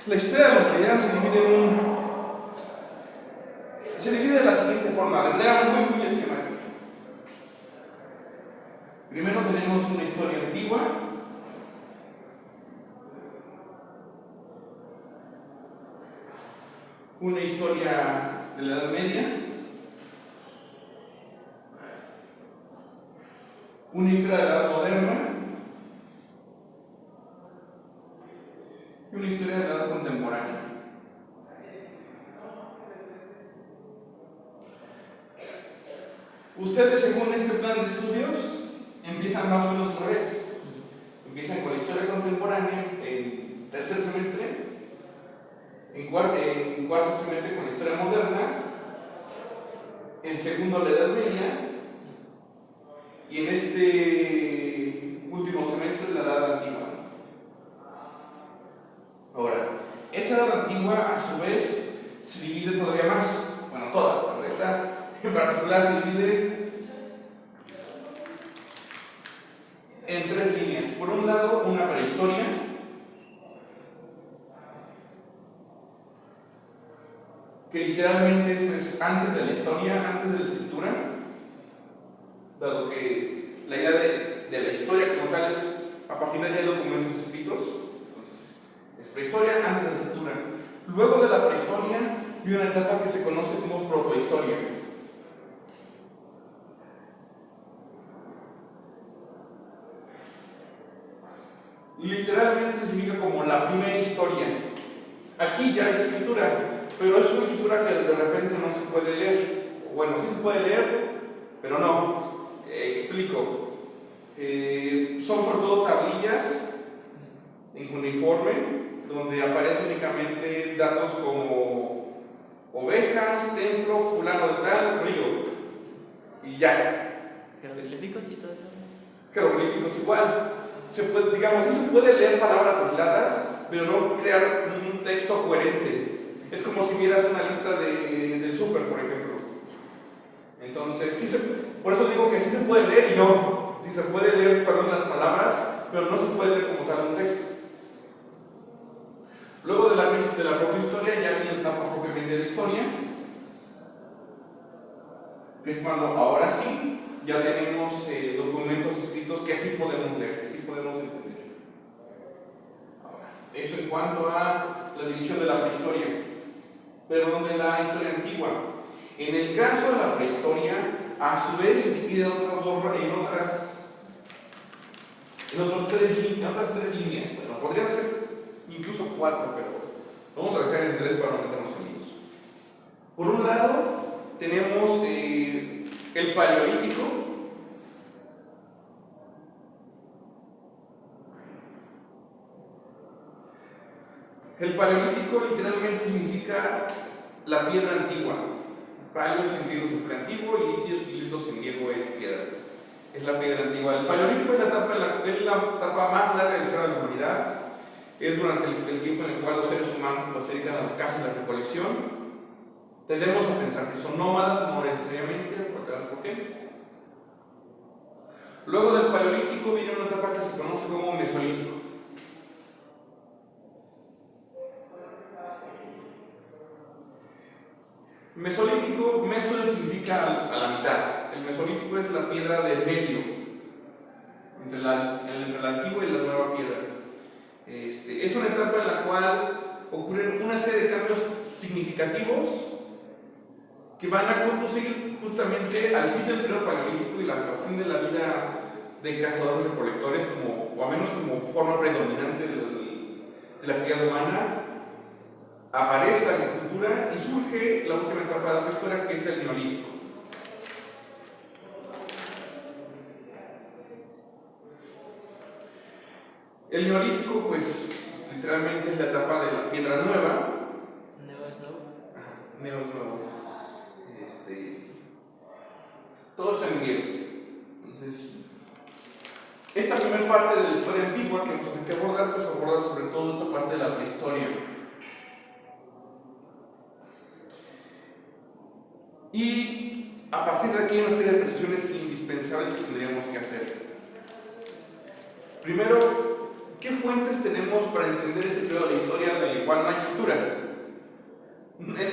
La historia de la humanidad se divide de la siguiente forma, de manera muy esquemática. Primero tenemos una historia antigua, una historia de la Edad Media, una historia de la Edad Moderna y una historia de la Edad Contemporánea. Ustedes, según este plan de estudios, empiezan más o menos al revés. Empiezan con la historia contemporánea en tercer semestre, en cuarto semestre con la historia moderna, en segundo la Edad Media y en este último semestre la Edad Antigua. Ahora, esa Edad Antigua a su vez se divide todavía más, bueno, todas, pero esta en particular se divide en tres líneas. Por un lado, una prehistoria, que literalmente es pues, antes de la historia, antes de la escritura, dado que la idea de la historia como tal es a partir de ahí hay documentos escritos. Entonces, es prehistoria antes de la escritura. Luego de la prehistoria viene una etapa que se conoce como protohistoria. Literalmente significa como la primera historia. Aquí ya es la escritura, pero es una escritura que de repente no se puede leer. Bueno, sí se puede leer, pero no. Explico. Son sobre todo tablillas en cuneiforme, donde aparecen únicamente datos como ovejas, templo, fulano de tal, río. Y ya. ¿Jeroglíficos y todo eso? Jeroglíficos igual. Digamos, sí se puede leer palabras aisladas, pero no crear un texto coherente. Es como si vieras una lista del súper, por ejemplo. Entonces, por eso digo que sí se puede leer y no. Sí se puede leer también las palabras, pero no se puede leer como tal un texto. Luego de la propia historia ya viene la etapa propiamente de la historia, que es cuando ahora sí ya tenemos documentos escritos que sí podemos leer, que sí podemos entender. Ahora, eso en cuanto a la división de la prehistoria, pero de la historia antigua. En el caso de la prehistoria, a su vez se divide en otras tres líneas. Bueno, podrían ser incluso 4, pero vamos a dejar en 3 para no meternos en líos. Por un lado, tenemos el Paleolítico. El Paleolítico literalmente significa la piedra antigua. Paleos en griego significa antiguo y litos en griego es piedra. Es la piedra antigua. El Paleolítico es la etapa más larga de la historia de la humanidad. Es durante el tiempo en el cual los seres humanos se dedican a la caza y la recolección. Tendemos a pensar que son nómadas, no necesariamente, ¿por qué? Luego del Paleolítico viene una etapa que se conoce como Mesolítico. Mesolítico, meso significa a la mitad. El Mesolítico es la piedra del medio, entre la antigua y la nueva piedra. Es una etapa en la cual ocurren una serie de cambios significativos que van a conducir justamente al fin del periodo paleolítico y al fin de la vida de cazadores recolectores, o al menos como forma predominante de la actividad humana. Aparece la agricultura y surge la última etapa de la prehistoria, que es el Neolítico. El Neolítico, pues, literalmente es la etapa de la piedra nueva. ¿Neo es nuevo? Neo es nuevo. Todo está en griego. Entonces, esta primera parte de la historia antigua que hay que abordar, pues aborda sobre todo esta parte de la prehistoria. Y a partir de aquí hay una serie de precisiones indispensables que tendríamos que hacer. Primero, ¿qué fuentes tenemos para entender ese periodo de la historia del cual no hay escritura. De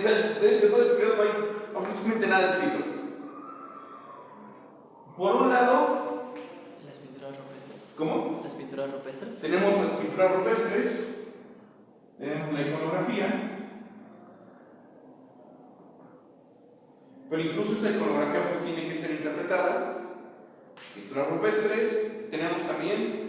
todo este periodo no hay absolutamente nada escrito. Por un lado, Las pinturas rupestres. ¿cómo? Las pinturas rupestres. Tenemos las pinturas rupestres, tenemos la iconografía, pero incluso esa iconografía pues tiene que ser interpretada. Pinturas rupestres, tenemos también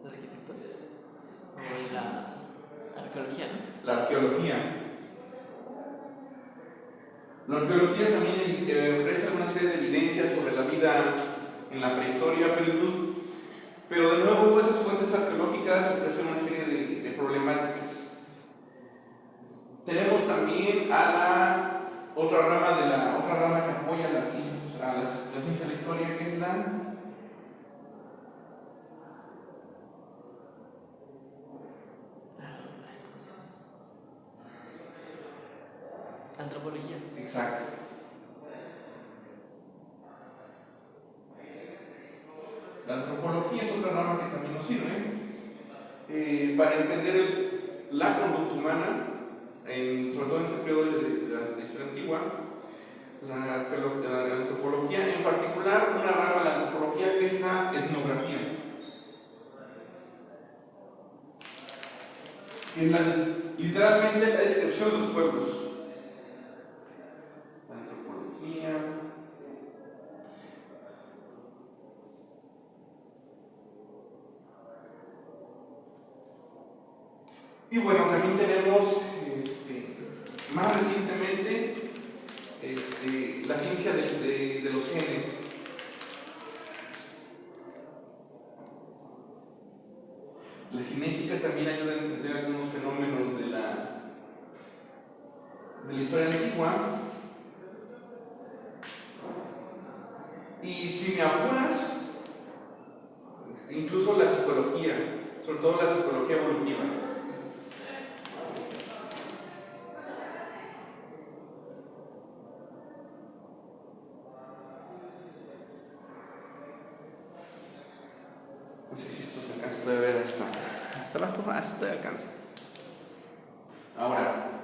¿La arquitectura? O la arqueología, ¿no? la arqueología. La arqueología también ofrece una serie de evidencias sobre la vida en la prehistoria, pero de nuevo esas fuentes arqueológicas ofrecen una serie de problemáticas. Tenemos también a la otra rama que apoya la ciencia de la historia, que es la Antropología. exacto. La antropología es otra rama que también nos sirve para entender la conducta humana, sobre todo en este periodo de la historia antigua. La antropología, en particular una rama de la antropología que es la etnografía. Es literalmente la descripción de los pueblos. La antropología. Y bueno, también tenemos más recientemente la ciencia de los genes. La genética también ayuda a entender algunos fenómenos de la historia antigua. Y si me apuras, incluso la psicología, sobre todo la psicología evolutiva. No sé si esto se alcanza todavía a ver hasta abajo, hasta todavía alcanza. Ahora,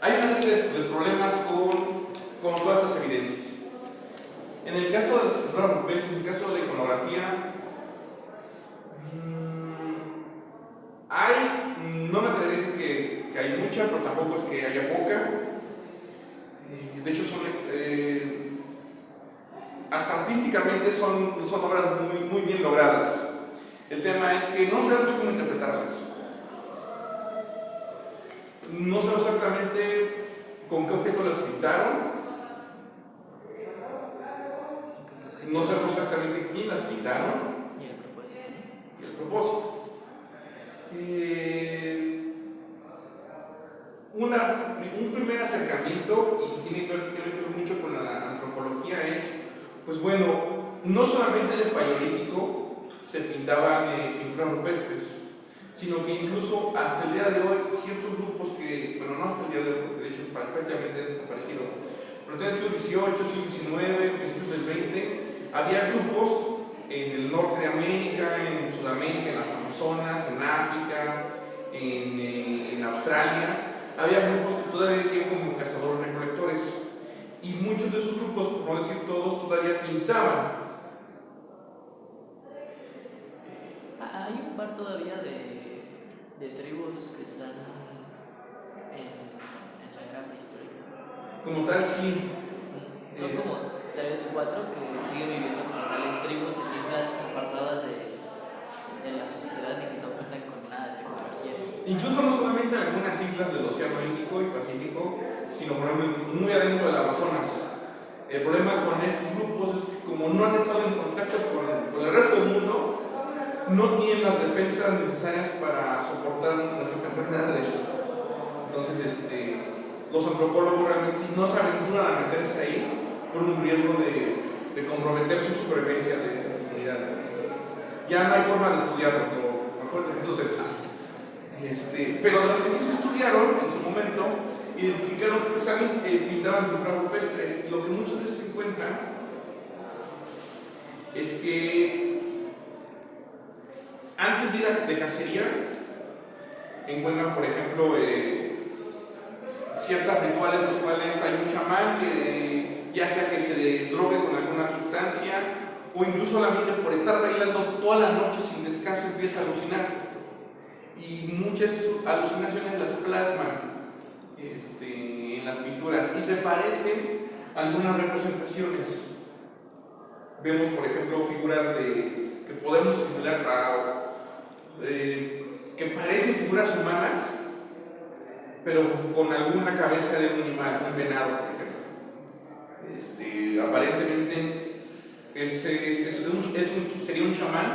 hay una serie de problemas con todas estas evidencias. En el caso de las pinturas rupestres, en el caso de la iconografía, no me atrevería a decir que hay mucha, pero tampoco es que haya poca. De hecho, hasta artísticamente son obras muy bien logradas. El tema es que no sabemos cómo interpretarlas. No sabemos exactamente con qué objeto las pintaron. No sabemos exactamente quién las pintaron. Y el propósito. Y el propósito. Un primer acercamiento, y tiene que ver mucho con la antropología, es, pues bueno, no solamente en el Paleolítico se pintaban pinturas rupestres, sino que incluso hasta el día de hoy ciertos grupos no hasta el día de hoy, porque de hecho prácticamente han desaparecido, pero en el siglo XVIII, siglo XIX, principios del XX, había grupos en el norte de América, en Sudamérica, en las Amazonas, en África, en Australia. Había grupos que todavía vivían como cazadores-recolectores, y muchos de esos grupos, por no decir todos, todavía pintaban. Hay un par todavía de tribus que están en la era prehistórica. Como tal, sí. Son como 3 o 4 que siguen viviendo como tal en tribus, en islas apartadas de la sociedad y que no cuentan con nada de tecnología. Incluso no solamente en algunas islas del Océano Índico y Pacífico, sino por ejemplo muy adentro del Amazonas. El problema con estos grupos es que como no han estado en contacto con el resto del mundo, no tienen las defensas necesarias para soportar nuestras enfermedades. Entonces los antropólogos realmente no se aventuran a meterse ahí por un riesgo de comprometer su supervivencia de esas comunidades. Ya no hay forma de estudiarlo, mejor dejarlo se pasa. Pero los que sí se estudiaron en su momento, identificaron que también pintaban pinturas rupestres. Lo que muchas veces se encuentra es que antes de ir de cacería, encuentran, por ejemplo, ciertos rituales en los cuales hay un chamán que ya sea que se drogue con alguna sustancia o incluso solamente por estar bailando toda la noche sin descanso empieza a alucinar. Y muchas de sus alucinaciones las plasman en las pinturas y se parecen a algunas representaciones. Vemos, por ejemplo, figuras que podemos asimilar que parecen figuras humanas, pero con alguna cabeza de un animal, un venado, por ejemplo. Aparentemente sería un chamán,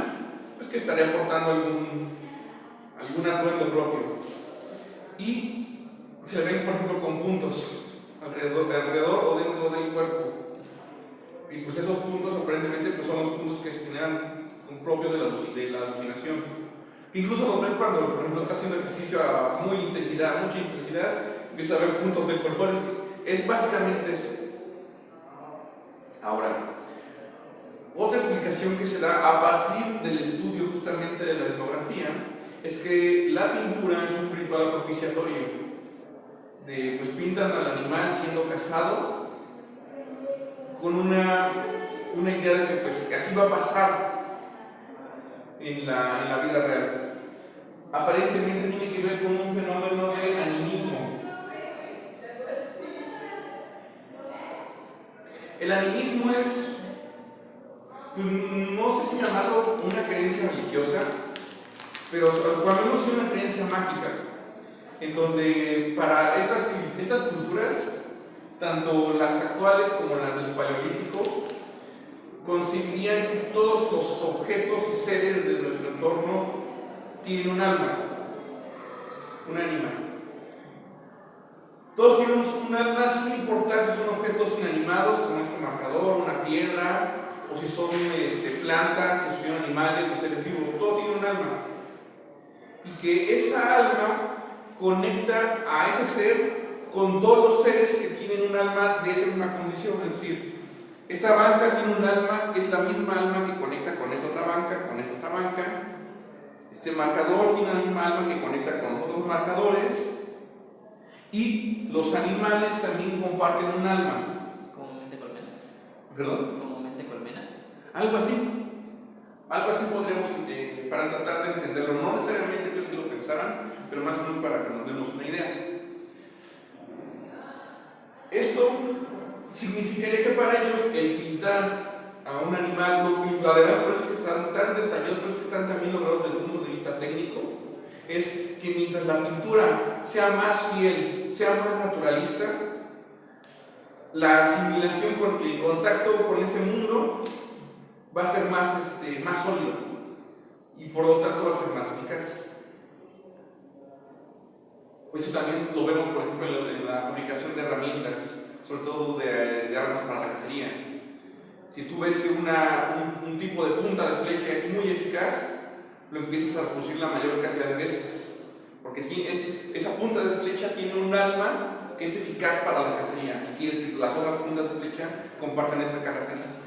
pues, que estaría portando algún atuendo propio. Y se ven, por ejemplo, con puntos alrededor o dentro del cuerpo. Y pues esos puntos aparentemente pues son los puntos que se generan propios de la alucinación. Incluso los ven cuando, por ejemplo, está haciendo ejercicio a mucha intensidad, empieza a ver puntos de colores. Es básicamente eso. Ahora, otra explicación que se da a partir del estudio justamente de la etnografía es que la pintura es un ritual propiciatorio. Pues pintan al animal siendo cazado con una idea de que pues así va a pasar en la vida real. Aparentemente tiene que ver con un fenómeno de animismo. El animismo es, pues, no sé si llamarlo una creencia religiosa, pero cuando menos es una creencia mágica, en donde para estas culturas, tanto las actuales como las del Paleolítico, concebirían que todos los objetos y seres de nuestro entorno tienen un alma, un ánima. Todos tienen un alma sin importar si son objetos inanimados como este marcador, una piedra, o si son plantas, si son animales o seres vivos. Todo tiene un alma. Y que esa alma conecta a ese ser con todos los seres que tienen un alma de esa misma condición. Es decir, esta banca tiene un alma, es la misma alma que conecta con esta otra banca, con esta otra banca. Este marcador tiene la misma alma que conecta con otros marcadores. Y los animales también comparten un alma. ¿Como mente colmena? ¿Perdón? ¿Como mente colmena? Algo así. Algo así podríamos, para tratar de entenderlo. No necesariamente que ellos lo pensaran, pero más o menos para que nos demos una idea. Esto significaría que para ellos el pintar a un animal, además por eso es que están tan detallados, por eso es que están también logrados desde el punto de vista técnico, es que mientras la pintura sea más fiel, sea más naturalista, la asimilación con el contacto con ese mundo va a ser más sólido y por lo tanto va a ser más eficaz. Esto también lo vemos, por ejemplo, en la fabricación de herramientas, sobre todo de armas para la cacería. Si tú ves que un tipo de punta de flecha es muy eficaz, lo empiezas a producir la mayor cantidad de veces, porque esa punta de flecha tiene un alma que es eficaz para la cacería y quieres que las otras puntas de flecha compartan esa característica.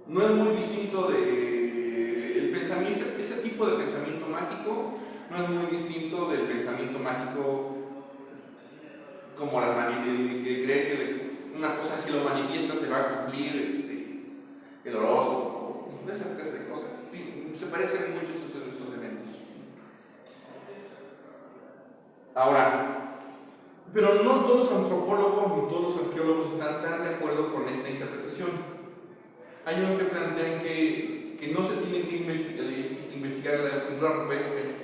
No es muy distinto el pensamiento, este tipo de pensamiento mágico no es muy distinto del pensamiento mágico como que cree que una cosa si lo manifiesta se va a cumplir el horóscopo, esa clase de cosas. Se parecen mucho esos elementos. Ahora, pero no todos los antropólogos ni todos los arqueólogos están tan de acuerdo con esta interpretación. Hay unos que plantean que no se tiene que investigar la pintura rupestre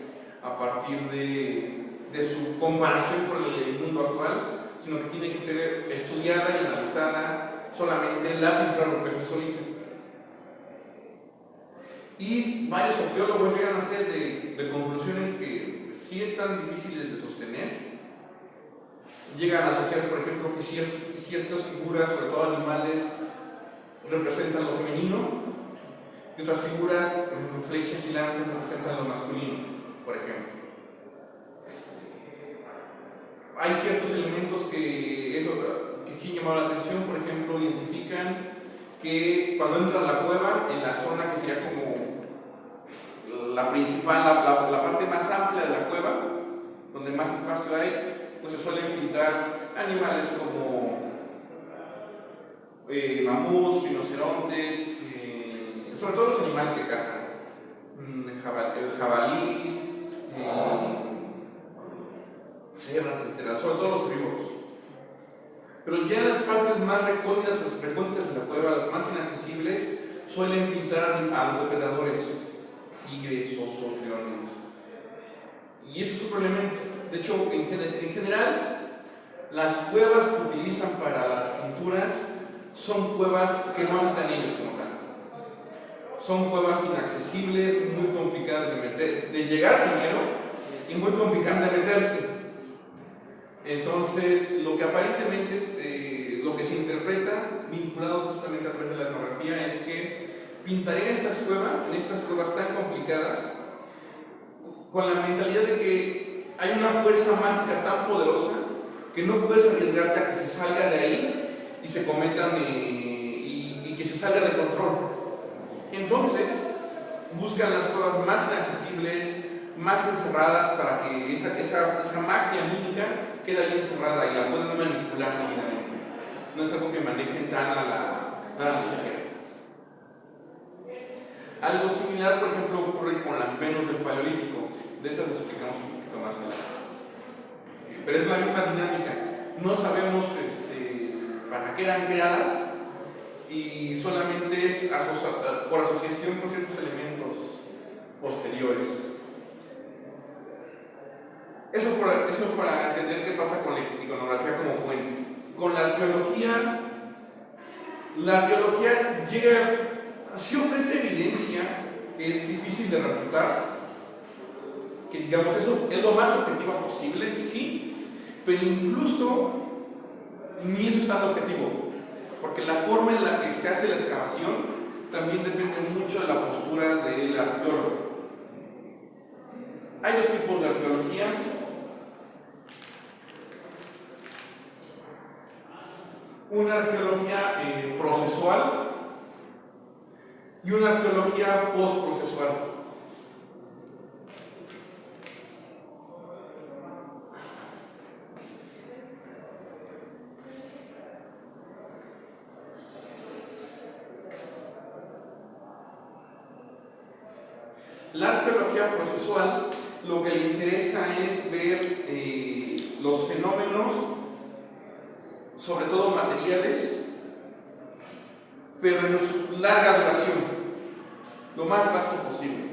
a partir de su comparación con el mundo actual, sino que tiene que ser estudiada y analizada solamente la pintura rupestre solita. Y varios arqueólogos llegan a una serie de conclusiones que sí están difíciles de sostener. Llegan a asociar, por ejemplo, que ciertas figuras, sobre todo animales, representan lo femenino, y Y otras figuras, por ejemplo, flechas y lanzas representan lo masculino, por ejemplo. Hay ciertos elementos que sí llamaron la atención, por ejemplo, identifican que cuando entras a la cueva, en la zona que sería como la principal, la parte más amplia de la cueva, donde más espacio hay, pues se suelen pintar animales como mamuts, rinocerontes, sobre todo los animales que cazan, jabalís, cebras, etc., sobre todo los herbívoros. Pero ya en las partes más recónditas de la cueva, las más inaccesibles, suelen pintar a los depredadores, tigres, osos, leones. Y ese es otro elemento. De hecho, en general, las cuevas que utilizan para las pinturas son cuevas que no habitan ellos como tal. Son cuevas inaccesibles, muy complicadas de llegar primero y muy complicadas de meterse. Entonces, lo que aparentemente lo que se interpreta, vinculado justamente a través de la etnografía, es que pintaré en estas cuevas tan complicadas, con la mentalidad de que hay una fuerza mágica tan poderosa que no puedes arriesgarte a que se salga de ahí y se cometan y que se salga de control. Entonces, buscan las cuevas más inaccesibles, más encerradas, para que esa magia mímica quede ahí encerrada y la puedan manipular rápidamente. No es algo que manejen tan a la ligera. Algo similar, por ejemplo, ocurre con las Venus del Paleolítico. De esas lo explicamos un poquito más adelante. Pero es la misma dinámica. No sabemos para qué eran creadas y solamente es por asociación con ciertos elementos posteriores. Eso para entender qué pasa con la iconografía como fuente. Con la arqueología sí ofrece evidencia que es difícil de refutar, que digamos eso es lo más objetiva posible, sí, pero incluso ni eso es tan objetivo, porque la forma en la que se hace la excavación también depende mucho de la postura del arqueólogo. Hay dos tipos de arqueología. Una arqueología procesual y una arqueología postprocesual. La arqueología procesual lo que le interesa es ver los fenómenos, sobre todo materiales, pero en su larga duración, lo más vasto posible.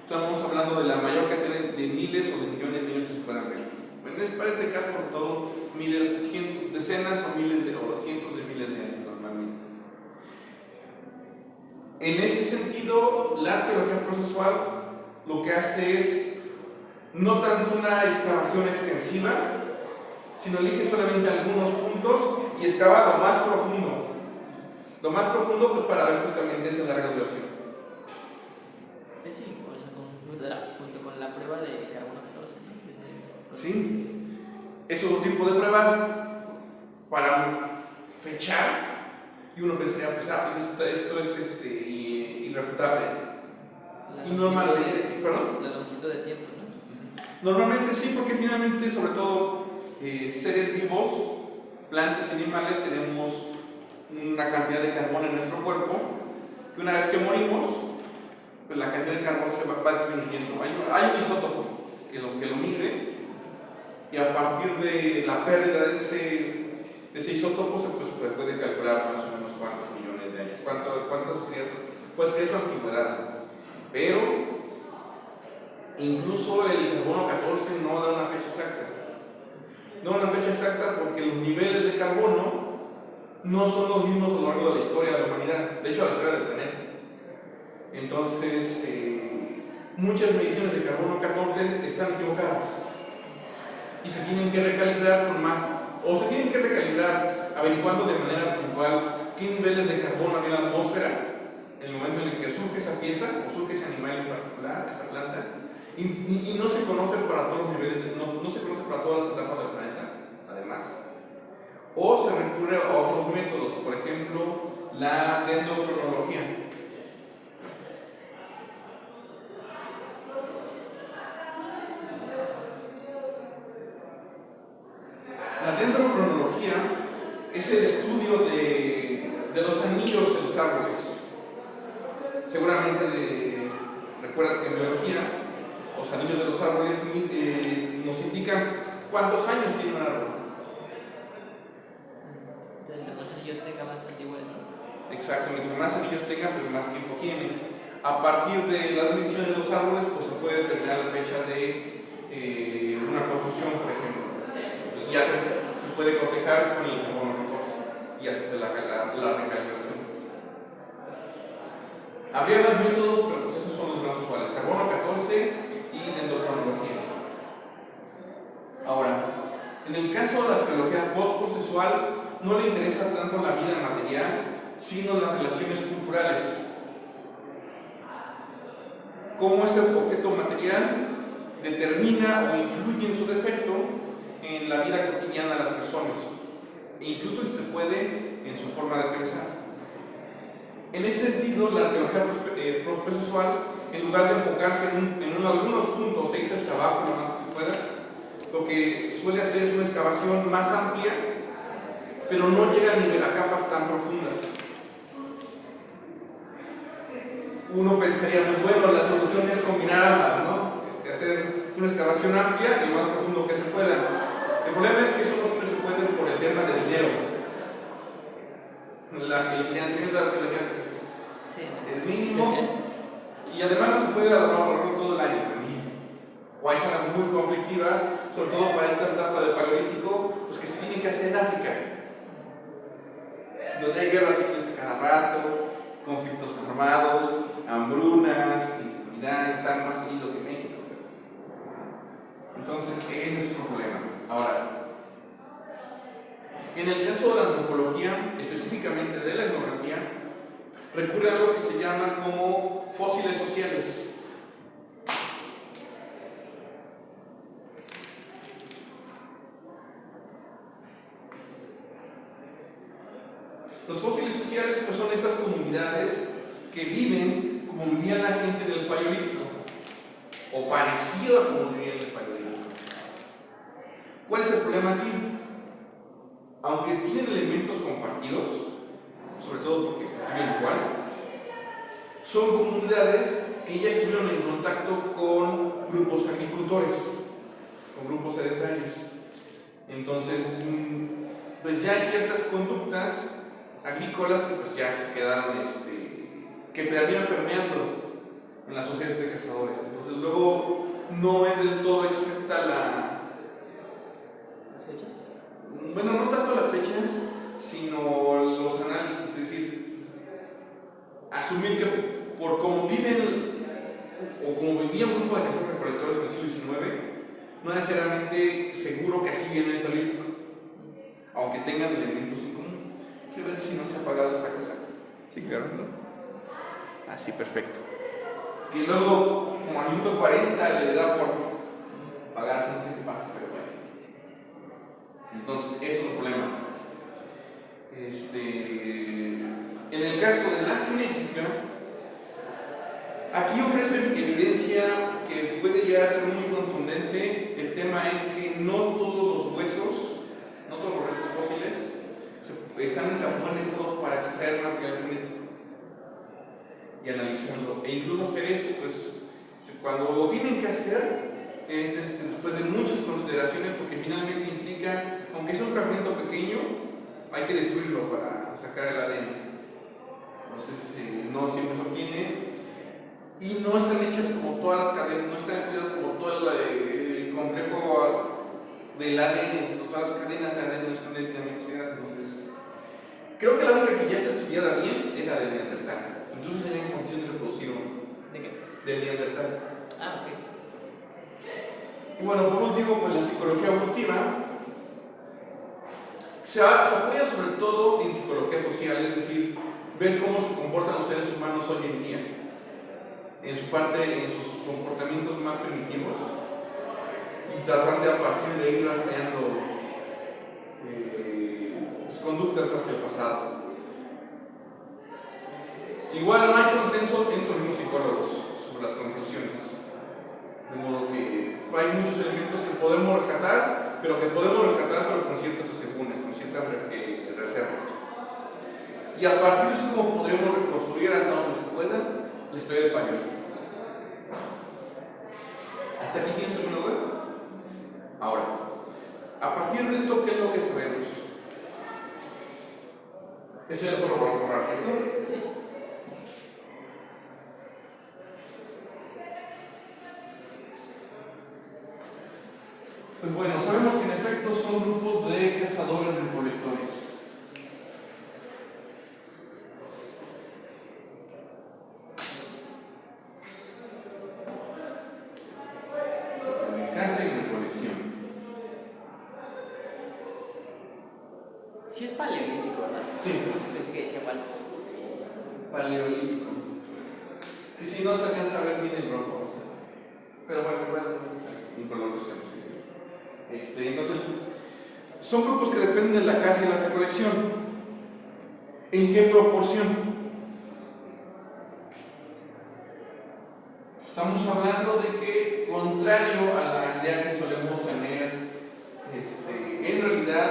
Estamos hablando de la mayor cantidad de miles o de millones de años que se puedan ver. Para este caso, sobre todo, decenas o cientos de miles de años normalmente. En este sentido, la arqueología procesual lo que hace es no tanto una excavación extensiva, sino elige solamente algunos puntos y excava lo más profundo. Lo más profundo, pues para ver justamente esa larga duración. Sí, junto con la prueba de carbono 14. Sí, es otro tipo de pruebas para fechar, y uno pensaría, pues esto es irrefutable. Y normalmente sí, perdón. La longitud de tiempo, ¿no? Normalmente sí, porque finalmente, sobre todo, seres vivos, plantas y animales, tenemos una cantidad de carbono en nuestro cuerpo, que una vez que morimos, pues la cantidad de carbono se va disminuyendo. Hay un isótopo que lo mide, y a partir de la pérdida de ese isótopo se puede calcular más o menos cuántos millones de años, cuánto sería, pues es su antigüedad. Pero incluso el carbono 14 no da una fecha exacta. No una fecha exacta porque los niveles de carbono no son los mismos a lo largo de la historia de la humanidad, de hecho a la historia del planeta. Entonces, muchas mediciones de carbono 14 están equivocadas y se tienen que recalibrar con más, o se tienen que recalibrar averiguando de manera puntual qué niveles de carbono había en la atmósfera en el momento en el que surge esa pieza, o surge ese animal en particular, esa planta, y no se conoce para todos los niveles, no se conoce para todas las etapas del planeta, además. O se recurre a otros métodos, por ejemplo, la dendrocronología. La dendrocronología es el estudio de los anillos de los árboles. Seguramente recuerdas que en biología los anillos de los árboles nos indican cuántos años tiene un árbol. Entre más anillos tenga, más antiguo es, ¿no? Exacto, mientras más anillos tenga, pues más tiempo tiene. A partir de las mediciones de los árboles, pues se puede determinar la fecha de una construcción, por ejemplo. Entonces, ya se puede cotejar con el carbono 14 y hacerse la recalibración. Habría más métodos, pero pues esos son los más usuales: carbono 14 y dendrocronología. Ahora, en el caso de la arqueología postprocesual, no le interesa tanto la vida material, sino las relaciones culturales. Cómo este objeto material determina o influye en su defecto en la vida cotidiana de las personas, e incluso, si se puede, en su forma de pensar. En ese sentido, la arqueología postprocesual, en lugar de enfocarse en algunos puntos de irse hasta abajo lo más que se pueda, lo que suele hacer es una excavación más amplia, pero no llega a capas tan profundas. Uno pensaría, pues bueno, la solución es combinar ambas, ¿no? Hacer una excavación amplia y lo más profundo que se pueda. El problema es que eso no se puede por el tema de dinero. El financiamiento de la arqueología es mínimo, y además no se puede elaborar todo el año también. O hay zonas muy conflictivas, sobre todo para esta etapa del Paleolítico, pues que se tienen que hacer en África, donde hay guerras civiles a cada rato, conflictos armados, hambrunas, inseguridad, están más unidos que México. Entonces, ese es otro problema. Ahora, en el caso de la antropología, específicamente de la etnografía, recurre a algo que se llama como fósiles sociales. Los fósiles sociales, pues, son estas comunidades que viven como vivía la gente del Paleolítico, o parecido a como vivía en el Paleolítico. ¿Cuál es el problema aquí? Aunque tienen elementos compartidos, sobre todo porque viven igual, son comunidades que ya estuvieron en contacto con grupos agricultores, con grupos sedentarios. Entonces, pues ya hay ciertas conductas agrícolas que pues ya se quedaron, que terminan permeando en las sociedades de cazadores. Entonces luego no es del todo exacta ¿Las fechas? bueno, no tanto las fechas, sino los análisis. Es decir, asumir que por cómo viven o como vivía un grupo de cazadores recolectores en el siglo XIX, no es necesariamente seguro que así viene el Paleolítico, aunque tengan elementos en común. Quiero ver si no se ha apagado esta cosa. ¿Sigue grabando? Así, perfecto. Y luego, como al minuto 40, le da por apagarse, no sé qué pasa, pero bueno. Entonces, eso es un problema. En el caso de la genética, aquí ofrecen evidencia que puede llegar a ser muy contundente. El tema es que no todos los huesos, no todos los restos fósiles están en tan buen estado para extraer material genético y analizarlo. E incluso hacer eso, pues, cuando lo tienen que hacer, es después de muchas consideraciones, porque finalmente implica, aunque sea un fragmento pequeño, hay que destruirlo para sacar el ADN. Entonces, no siempre lo tiene. Y no están hechas como todas las cadenas, no están estudiadas como todo el complejo del ADN, todas las cadenas de ADN no están debidamente estudiadas. Entonces, creo que la única que ya está estudiada bien es la de Neandertal. Incluso tienen condiciones de reproducir uno. ¿De qué? Del Neandertal. Ah, ok. Y bueno, por último, pues la psicología evolutiva se apoya sobre todo en psicología social, es decir, ver cómo se comportan los seres humanos hoy en día, en sus comportamientos más primitivos, y tratar de a partir de ir rastreando conductas hacia el pasado. Igual no hay consenso entre los mismos psicólogos sobre las conclusiones, de modo que hay muchos elementos que podemos rescatar, pero con ciertas asegúnes, con ciertas reservas. Y a partir de eso, ¿cómo podríamos reconstruir hasta donde se pueda la historia del Paleolítico? ¿Hasta aquí tienes alguna duda? Ahora, a partir de esto, ¿qué es lo que sabemos? Eso ya lo puedo borrar, ¿cierto? Sí. Pues bueno, sabemos que en efecto son grupos de cazadores-recolectores. De caza y recolección. Sí es paleolítico, ¿verdad? Sí. Pensé que decía paleo. Paleolítico. Y si no se alcanza a ver bien el rojo, o sea. Pero bueno, un color que estamos entonces, son grupos que dependen de la caza y la recolección. ¿En qué proporción? Estamos hablando de que, contrario a la idea que solemos tener, en realidad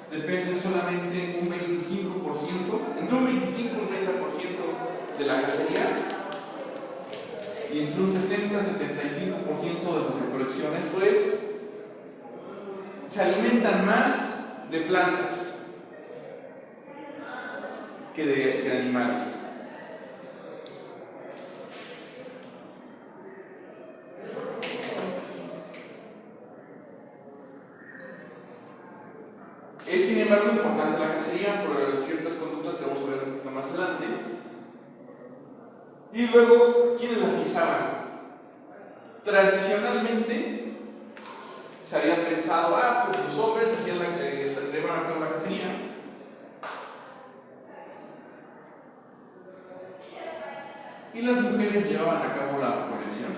dependen solamente un 25%, entre un 25 y un 30% de la cacería, y entre un 70-75% de las recolecciones, pues se alimentan más de plantas que de animales. Es sin embargo importante la cacería por ciertas conductas que vamos a ver un poquito más adelante. Y luego, ¿quiénes la realizaban? Tradicionalmente se había pensado, pues los hombres llevaban a cabo la cacería, y las mujeres llevaban a cabo la recolección.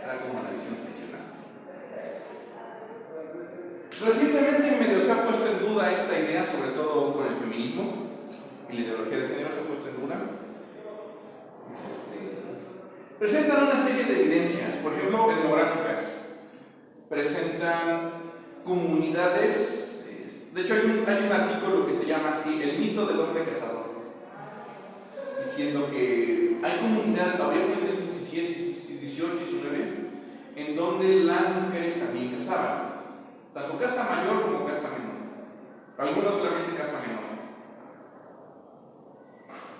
Era como una visión tradicional. Recientemente medio se ha puesto en duda esta idea, sobre todo con el feminismo, y la ideología de género se ha puesto en duda. Presentan una serie de evidencias, por ejemplo, etnográficas. Presentan comunidades, de hecho hay un artículo que se llama así, el mito del hombre cazador, diciendo que hay comunidades, había en el 17, 18, 19, en donde las mujeres también cazaban, tanto caza mayor como caza menor, algunos solamente caza menor.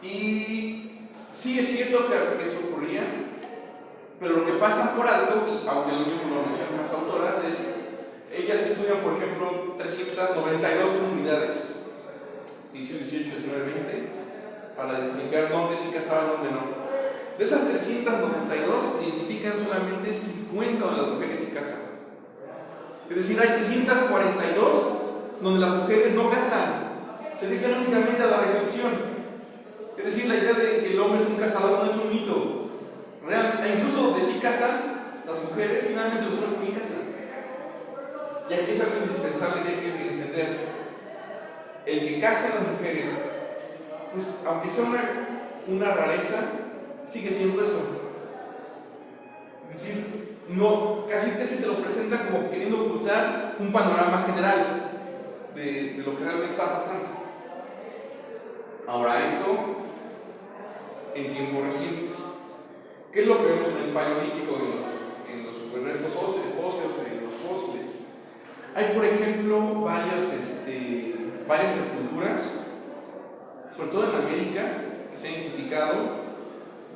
Y sí es cierto que eso ocurría, pero lo que pasa por alto, y aunque lo mismo lo mencionan las autoras, es ellas estudian, por ejemplo, 392 comunidades, 18, 19, 20, para identificar dónde se cazaban y dónde no. De esas 392, identifican solamente 50 donde las mujeres se casan. Es decir, hay 342 donde las mujeres no cazan, se dedican únicamente a la recolección. Es decir, la idea de que el hombre es un cazador no es un mito. Realmente, incluso donde sí cazan las mujeres, finalmente los hombres también cazan. Y aquí es algo indispensable que hay que entender. El que cazan las mujeres, pues aunque sea una rareza, sigue siendo eso. Es decir, no, casi te lo presentan como queriendo ocultar un panorama general de lo que realmente está pasando. Ahora, eso en tiempos recientes. ¿Qué es lo que vemos en el Paleolítico, en los restos óseos, en los fósiles? Hay, por ejemplo, varias sepulturas, sobre todo en América, que se han identificado,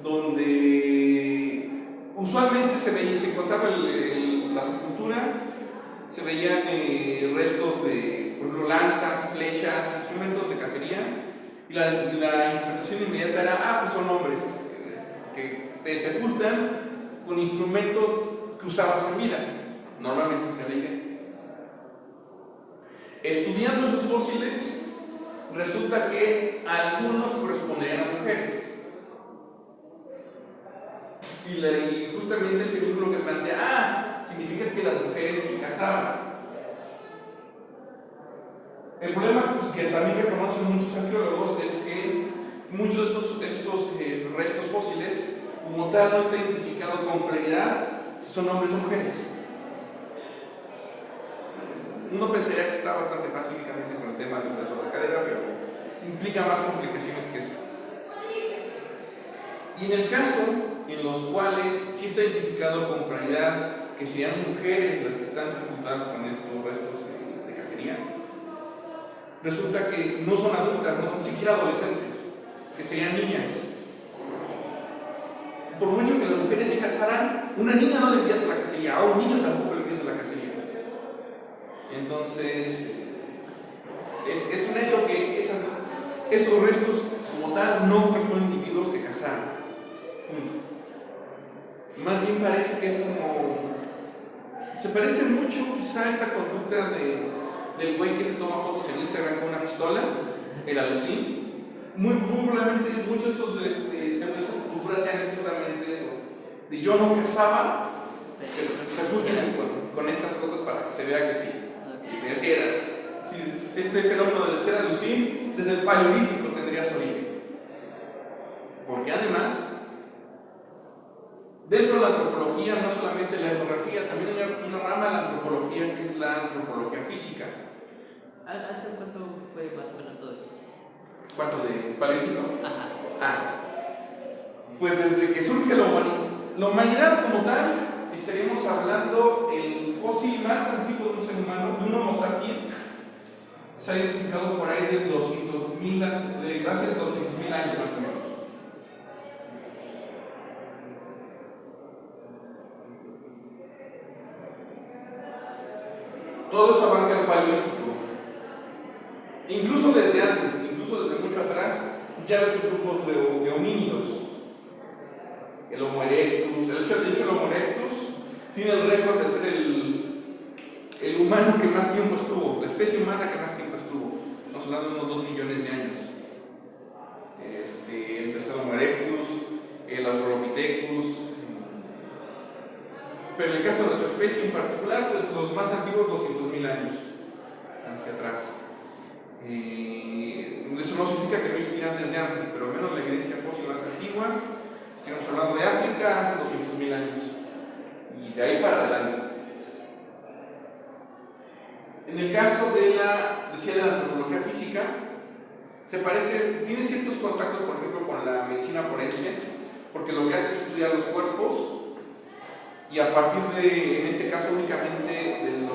donde usualmente se encontraba la sepultura, se veían restos de, por ejemplo, lanzas, flechas, instrumentos de cacería, y la interpretación inmediata era, pues son hombres que te sepultan con instrumentos que usabas en vida, normalmente se la idea. Estudiando esos fósiles, resulta que algunos corresponderían a mujeres. Y justamente el feminismo lo que plantea, significa que las mujeres se casaban. El problema, y que también reconocen muchos arqueólogos, es que muchos de estos restos fósiles, como tal, no está identificado con claridad si son hombres o mujeres. Uno pensaría que está bastante fácil únicamente con el tema del hueso de la cadera, pero implica más complicaciones que eso. Y en el caso en los cuales sí está identificado con claridad que sean mujeres las que están sepultadas con estos restos de cacería, resulta que no son adultas, ni siquiera adolescentes, que serían niñas. Por mucho que las mujeres se casaran, una niña no le envías a la cacería, a un niño tampoco le envías a la cacería. Entonces, es un hecho que esos restos como tal no corresponden a individuos que cazaron. Más bien parece que es como... Se parece mucho quizá a esta conducta del güey que se toma fotos en Instagram con una pistola, el alucín. Muy probablemente muchos de estas culturas sean justamente eso. De yo no cazaba, pero se acusan con estas cosas para que se vea que sí. Y eras. Sí, este fenómeno de ser alucín desde el paleolítico tendría su origen. Porque además, dentro de la antropología, no solamente la etnografía, también hay una rama de la antropología que es la antropología física. ¿Hace cuánto fue más o menos todo esto? ¿Cuánto de paleolítico? Ajá. Pues desde que surge la humanidad como tal, estaríamos hablando el fósil más antiguo de un ser humano, de un Homo sapiens, se ha identificado por ahí de 200.000 años más o menos. Todo eso abarca el paleolítico. Incluso desde antes, incluso desde mucho atrás, ya hay otros grupos de homínidos. El Homo erectus, de hecho el Homo erectus tiene el récord de ser el humano que más tiempo estuvo, la especie humana que más tiempo estuvo. Estamos hablando de unos 2 millones de años. Empezó el Homo erectus, el Australopithecus. Pero en el caso de su especie en particular, pues los más antiguos 200.000 años hacia atrás. Eso no significa que no existieran desde antes, pero al menos la evidencia fósil más antigua, estamos hablando de África hace 200.000 años. Y de ahí para adelante. En el caso de la antropología física, tiene ciertos contactos, por ejemplo, con la medicina forense, porque lo que hace es estudiar los cuerpos y a partir de, en este caso únicamente del